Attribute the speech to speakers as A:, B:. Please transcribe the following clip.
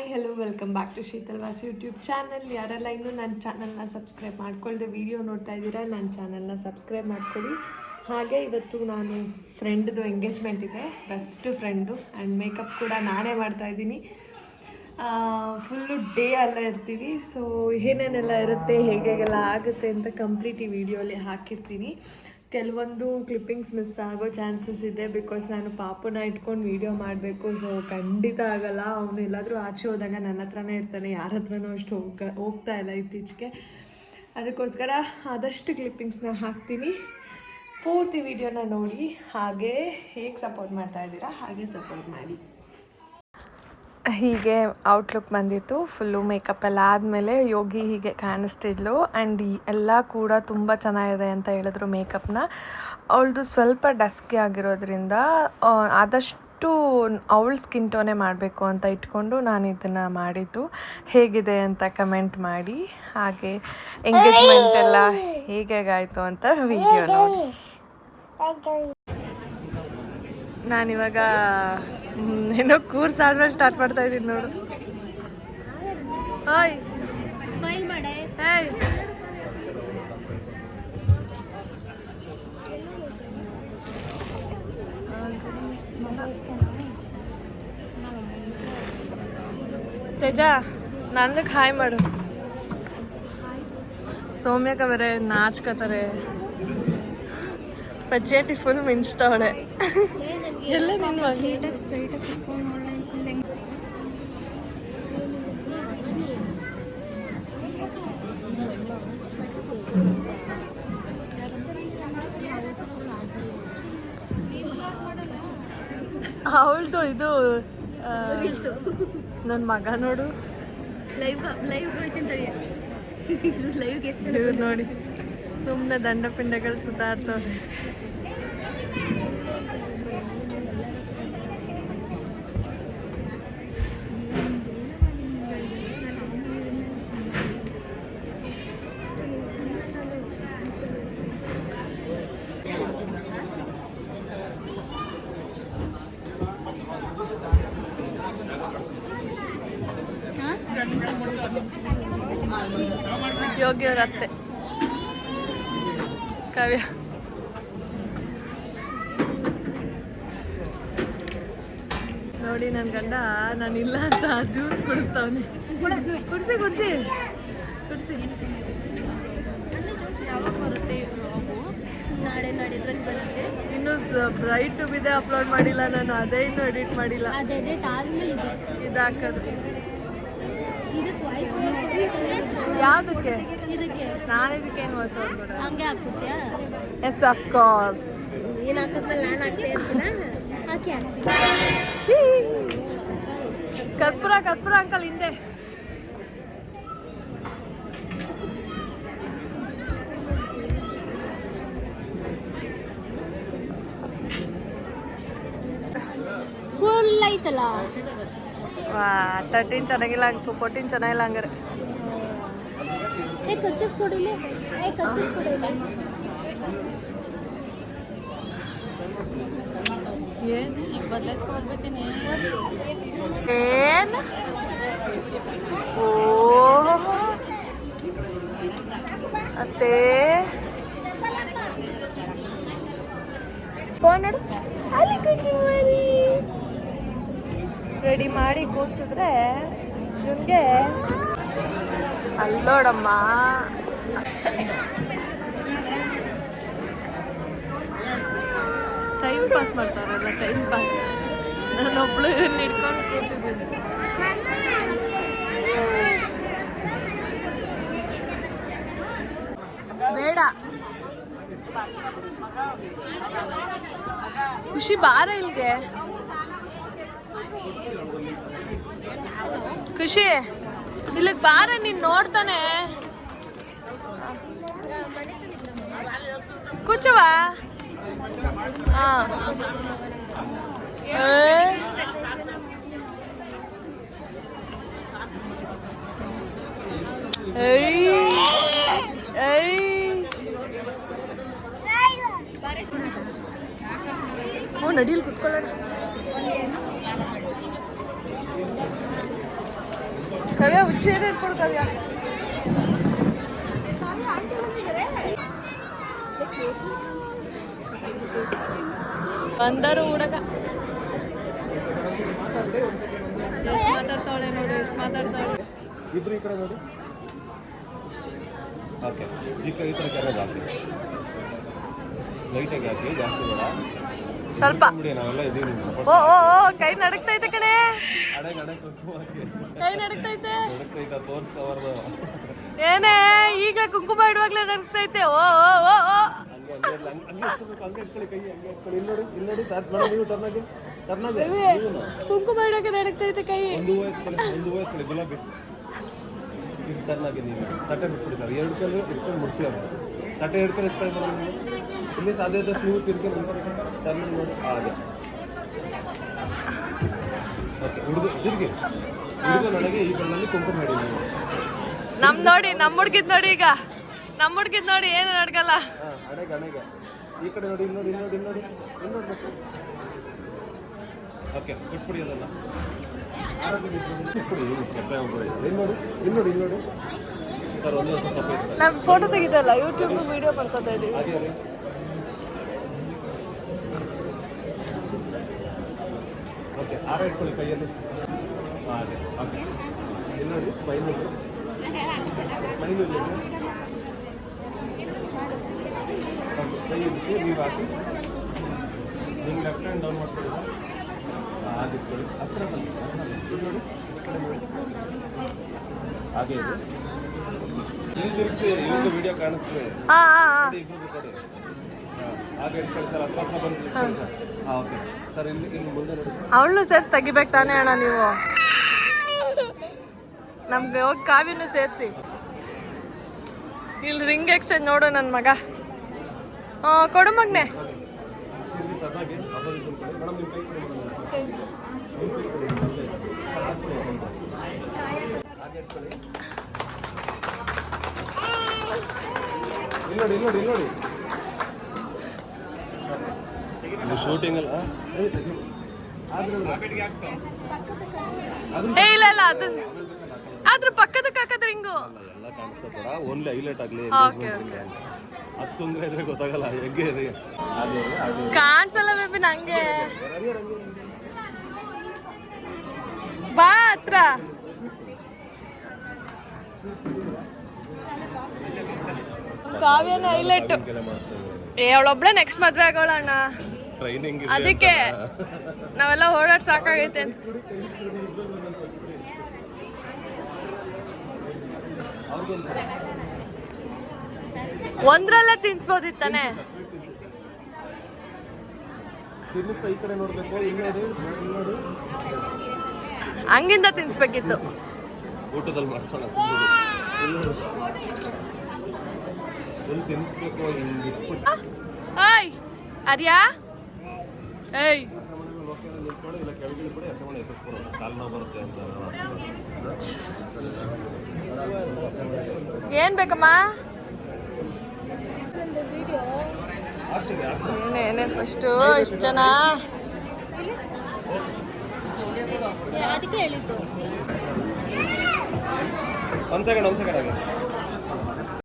A: Hi hello welcome back to ಶೀತಲ್ವಾಸ್ YouTube channel. ಯಾರೆಲ್ಲ ಇನ್ನೂ ನನ್ನ ಚಾನಲ್ನ ಸಬ್ಸ್ಕ್ರೈಬ್ ಮಾಡ್ಕೊಳ್ಳದೆ ವಿಡಿಯೋ ನೋಡ್ತಾ ಇದ್ದೀರಾ, ನನ್ನ ಚಾನಲ್ನ ಸಬ್ಸ್ಕ್ರೈಬ್ ಮಾಡ್ಕೊಳ್ಳಿ. ಹಾಗೆ ಇವತ್ತು ನಾನು ಫ್ರೆಂಡ್ದು ಎಂಗೇಜ್ಮೆಂಟ್ ಇದೆ, ಬೆಸ್ಟ್ ಫ್ರೆಂಡು, ಆ್ಯಂಡ್ ಮೇಕಪ್ ಕೂಡ ನಾನೇ ಮಾಡ್ತಾಯಿದ್ದೀನಿ. ಫುಲ್ಲು ಡೇ ಎಲ್ಲ ಇರ್ತೀವಿ. ಸೊ ಏನೇನೆಲ್ಲ ಇರುತ್ತೆ, ಹೇಗೆಲ್ಲ ಆಗುತ್ತೆ ಅಂತ ಕಂಪ್ಲೀಟ್ ಈ ವಿಡಿಯೋಲಿ ಹಾಕಿರ್ತೀನಿ. ಕೆಲವೊಂದು ಕ್ಲಿಪ್ಪಿಂಗ್ಸ್ ಮಿಸ್ ಆಗೋ ಚಾನ್ಸಸ್ ಇದೆ, ಬಿಕಾಸ್ ನಾನು ಪಾಪುನ ಇಟ್ಕೊಂಡು ವೀಡಿಯೋ ಮಾಡಬೇಕು. ಸೊ ಖಂಡಿತ ಆಗಲ್ಲ. ಅವನು ಎಲ್ಲಾದರೂ ಆಚೆ ಹೋದಾಗ ನನ್ನ ಹತ್ರನೇ ಇರ್ತಾನೆ, ಯಾರ ಹತ್ರನೂ ಅಷ್ಟು ಹೋಗ್ತಾ ಇಲ್ಲ ಇತ್ತೀಚೆಗೆ. ಅದಕ್ಕೋಸ್ಕರ ಆದಷ್ಟು ಕ್ಲಿಪ್ಪಿಂಗ್ಸ್ನ ಹಾಕ್ತೀನಿ. ಪೂರ್ತಿ ವಿಡಿಯೋನ ನೋಡಿ, ಹಾಗೆ ಹೇಗೆ ಸಪೋರ್ಟ್ ಮಾಡ್ತಾಯಿದ್ದೀರಾ ಹಾಗೆ ಸಪೋರ್ಟ್ ಮಾಡಿ. ಹೀಗೆ ಔಟ್ಲುಕ್ ಬಂದಿತ್ತು. ಫುಲ್ಲು ಮೇಕಪ್ ಎಲ್ಲ ಆದಮೇಲೆ ಯೋಗಿ ಹೀಗೆ ಕಾಣಿಸ್ತಿದ್ಲು. ಆ್ಯಂಡ್ ಎಲ್ಲ ಕೂಡ ತುಂಬ ಚೆನ್ನಾಗಿದೆ ಅಂತ ಹೇಳಿದ್ರು ಮೇಕಪ್ನ. ಅವಳದು ಸ್ವಲ್ಪ ಡಸ್ಕಿ ಆಗಿರೋದ್ರಿಂದ ಆದಷ್ಟು ಅವಳ ಸ್ಕಿನ್ ಟೋನೇ ಮಾಡಬೇಕು ಅಂತ ಇಟ್ಕೊಂಡು ನಾನು ಇದನ್ನು ಮಾಡಿದ್ದು. ಹೇಗಿದೆ ಅಂತ ಕಮೆಂಟ್ ಮಾಡಿ. ಹಾಗೆ ಎಂಗೇಜ್ಮೆಂಟ್ ಎಲ್ಲ ಹೇಗಾಯಿತು ಅಂತ ವಿಡಿಯೋ ನೋಡಿ. ನಾನಿವಾಗ ಏನೋ ಕೋರ್ಸ್ ಆದ್ಮೇಲೆ ಸ್ಟಾರ್ಟ್ ಮಾಡ್ತಾ ಇದ್ದೀನಿ ನೋಡು. ಓಯ್ ಸ್ಮೈಲ್ ಮಾಡೆ. ಏಯ್ ತೇಜ, ನಂದಕ್ಕೆ ಹಾಯ್ ಮಾಡು. ಸೌಮ್ಯಕ ಬೇರೆ ನಾಚ್ಕತಾರೆ. ಪಚ್ಚೇಟಿ ಫುಲ್ ಮಿಂಚ್ತಾವಳೆ. ಎಲ್ಲ ನಿನ್ನ ಅವಳದು ಇದು ನನ್ನ ಮಗ ನೋಡು. ಇವ್ರು ನೋಡಿ ಸುಮ್ಮನೆ ದಂಡ ಪಿಂಡಗಳು ಸುತ್ತಾಡ್ತವ್ರೆ. ಯೋಗಿ ಅವ್ರ ಅತ್ತೆ ಕಾವ್ಯ. ನೋಡಿ ನನ್ನ ಗಂಡ ನಾನಿಲ್ಲ ಅಂತ ಜ್ಯೂಸ್ ಕುಡಿಸ್ತಾವನೆ. ಕುಡಿಸಿ ಕುಡಿಸಿ ಕುಡಿಸಿ. ಯಾವಾಗ ಬರುತ್ತೆ ನಾಳೆ ನಾಡಿದ್ರಲ್ಲಿ ಬರುತ್ತೆ. ಇನ್ನು ಬ್ರೈಟ್ ಟು ಬಿದೆ ಅಪ್ಲೋಡ್ ಮಾಡಿಲ್ಲ ನಾನು, ಅದೇ ಇನ್ನೂ ಎಡಿಟ್ ಮಾಡಿಲ್ಲ. ಅದು ಎಡಿಟ್ ಆದ್ಮೇಲೆ ಇದು ಹಾಕೋದು. ಯಾವುದಕ್ಕೆ? ಇದಕ್ಕೆ. ನಾನು ಇದಕ್ಕೇನು ಹೊಸ ಹಂಗೆ ಹಾಕ್ಬಿಡ್ತೀಯಾ? S of course. ಏನು ಹಾಕಿದ್ಮೇಲೆ ನಾನು ಹಾಕ್ತಾ ಇರ್ತೀನ, ಹಾಕಿ ಹಾಕ್ತೀನಿ. ಕರ್ಪೂರ ಕರ್ಪೂರ ಅಂಕಲ್ ಹಿಂದೆ. ಫುಲ್ ಐತಲ್ಲ. ವಾ 13 ಚೆನ್ನಾಗಿಲ್ಲ, 14 ಚೆನ್ನಾಗಿಲ್ಲ ಹಂಗಾರೆ. ಏನು ಈಗ ಬದಲಾಯಿಸ್ಕೊಬರ್ಬೇಕೇನೆ. ಏನು ಓ ಅತ್ತೆ ಫೋನ್ ನೋಡು. ಅಲ್ಲಿ ಕುಂಟು ಮಾಡಿ ರೆಡಿ ಮಾಡಿ ಕೂರಿಸಿದ್ರೆ ಇವನಿಗೆ ಅಲ್ಲೋಡಮ್ಮ. ಟೈಮ್ ಪಾಸ್ ಮಾಡ್ತಾರಲ್ಲ, ಟೈಮ್ ಪಾಸ್. ನಾನೊಬ್ಳು ಇದನ್ನ ಹಿಡ್ಕೊಂಡು ಕೂತಿದ್ದೀನಿ. ಬೇಡ ಖುಷಿ ಬಾರ ಇಲ್ಗೆ. ಖುಷಿ ಇಲ್ಲಿಗೆ ಬಾರ, ನೀನು ನೋಡ್ತಾನೆ. ಕೂಚುವ. ಹಾಂ ನಡೀಲಿ ಕುತ್ಕೊಳ್ಳೋಣ. ಕವ್ಯ ಹುಚ್ಚೇರಿ ಇಟ್ಕೊಡು ಕವ್ಯ. ಬಂದರು ಹುಡುಗ ಎಷ್ಟು ಮಾತಾಡ್ತಾವಳೆ ನೋಡಿ, ಎಷ್ಟು ಮಾತಾಡ್ತಾವಳೆ.
B: ಇಬ್ರು ಈ ಕಡೆ ನೋಡಿ. ಓಕೆ, ಈ ಕಡೆ ಕೆರೆ ಜಾಸ್ತಿ ಲೈಟಾಗಿ ಹಾಕಿ, ಜಾಸ್ತಿ ಬೇಡ
A: ಸ್ವಲ್ಪ.
B: ನಾವೆಲ್ಲ ಇದೀವಿ.
A: ಓ ಓ ಓ ಕೈ ನಡಕ್ತೈತೆ ಕಣೆ, ಕೈ ನಡಕ್ತೈತೆ.
B: ತೋರಿಸ್ತಾವ್ದು
A: ಏನೇ ಈಗ ಕುಂಕುಮ ಇಡುವಾಗ್ಲೇ ನಡಕ್ತೈತೆ. ಓ ಓ ಓ ಓ ಕುಂಕುಮ ಇಡೋಕೆ ನಡಕ್ತೈತೆ ಕೈ.
B: ಗುಲಾಬಿ ತರ್ನಾಗಿ ನೀವು ತಟ್ಟೆ ಬಿಟ್ಬಿಡ್ತಾರೆ. 2 ಕಲ್ಲು ಇಟ್ಕೊಂಡು ಮುಡಿಸಿ ಅವ್ರು ತಟ್ಟೆ 2 ಕಲ್ಲು ಇಟ್ಕೊಂಡು ಬರೋದು. ಇಲ್ಲಿ ಸಾಧ್ಯ ಆದಷ್ಟು ನೀವು ತಿರ್ಕೊಂಡು ಟರ್ನ್ ನೋಡಿ. ಹಾಗೆ ಓಕೆ. ತಿರುಗಿ ನನಗೆ ಈ ಬಣ್ಣದಲ್ಲಿ ಕುಂಕುಮ ಹೇಳಿ ನೀವು.
A: ನಮ್ಮ ಹುಡ್ಗಿದ್ ನೋಡಿ, ಈಗ ನಮ್ಮ ಹುಡ್ಗಿದ್ ನೋಡಿ ಏನು ನಡ್ಗಲ್ಲ.
B: ಹಣೆಗೆ ಈ ಕಡೆ ನೋಡಿ, ಇಲ್ಲಿ ನೋಡಿ. ಓಕೆ, ಬಿಟ್ಬಿಡಿ ಅದನ್ನ. ಇನ್ನೋಡಿ ಸರ್, ಒಂದು ಸ್ವಲ್ಪ
A: ನಾವು ಫೋಟೋ ತೆಗಿದಲ್ಲ, ಯೂಟ್ಯೂಬ್ ವಿಡಿಯೋ ಮಾಡ್ಕೊತಾ ಇದೀವಿ.
B: ಅದೇ ಓಕೆ. ಆರ ಇಟ್ಕೊಳ್ಳಿ ಕೈಯಲ್ಲಿ. ಹಾಗೆ ಓಕೆ. ಇಲ್ಲಿ ನೋಡಿ, ಸ್ಮೈಲ್ ಕೈ ಇರಿಸಿ ನೀವು ಹಾಕಿ. ನಿಮ್ಮ ಲೆಫ್ಟ್ ಹ್ಯಾಂಡ್ ಡೌನ್ ಮಾಡ್ಕೊಳ್ಳಿ. ಆಗಿಟ್ಕೊಳ್ಳಿ. ಹತ್ರ ಬನ್ನಿ. ನೋಡಿ, ಹಾಗೆ ಇದೆ. ಇಲ್ಲಿ ತಿರುಗಿಸಿ, ಇವ್ರಿಗೆ ವಿಡಿಯೋ ಕಾಣಿಸ್ತದೆ. ಇಬ್ಬರು ಕೊಡಿ. ಹಾಗೆ ಇಟ್ಕೊಳ್ಳಿ ಸರ್. ಹತ್ರ ಬಂದು ಇಟ್ಕೊಳ್ಳಿ ಸರ್. ಹಾಂ, ಓಕೆ ಸರ್. ಇಲ್ಲಿ ಮುಂದೆ ನೋಡಿ.
A: ಅವಳನ್ನು ಸೇರ್ಸಿ ತೆಗಿಬೇಕು ತಾನೇ ಅಣ್ಣ ನೀವು. ನಮ್ಗೆ ಹೋಗಿ ಕಾವ್ಯನೂ ಸೇರಿಸಿ. ಇಲ್ಲಿ ರಿಂಗ್ ಎಕ್ಸ್ಚೇಂಜ್ ನೋಡು ನನ್ನ ಮಗ. ಕೊಡು ಮಗ್ನೆ.
B: ಇಲ್ಲಿ ನೋಡಿ. ಶೂಟಿಂಗ್ ಅಲ್ಲ.
A: ಇಲ್ಲ ಅದ್ರ ಪಕ್ಕದಕ್ಕೆ ಹಾಕದ್ರೆ ಹಿಂಗು
B: ಎಲ್ಲ ಕಾಣಿಸ್ತಾರ. ಓನ್ಲಿ ಹೈಲೈಟ್ ಆಗಲಿ. ಹತ್ತೊಂದ್ರೆ ಗೊತ್ತಾಗಲ್ಲ. ಹೆಗ್ಗೆ
A: ಕಾಣಿಸಲ್ಲ ಬೇಬಿ ನಂಗೆ. ಬಾ ಹತ್ರ. ಕಾವ್ಯನ ಹೈಲೈಟ್. ಅವಳೊಬ್ಳೆ ನೆಕ್ಸ್ಟ್ ಮದ್ವೆ ಆಗೋಳ ಅಣ್ಣ. ಅದಕ್ಕೆ ನಾವೆಲ್ಲ ಓಡಾಡ್ ಸಾಕಾಗೈತೆ ಅಂತ. ಒಂದ್ರಲ್ಲೇ ತಿನ್ಸ್ಬೋದಿತ್ತಾನೆ. ಹಂಗಿಂದ ತಿನ್ಸ್ಬೇಕಿತ್ತು.
B: ಊಟದಲ್ಲಿ ಮಾಡಿಸೋಣ.
A: ಏಯ್ ಅರ್ಯಾ, ಏಯ್ ಏನ್ ಬೇಕಮ್ಮ? ಏನೇ ಫಸ್ಟು ಇಷ್ಟು ಜನ
C: ಅದಕ್ಕೆ ಹೇಳಿದ್ದು.
B: ಒಂದು ಸೆಕೆಂಡ್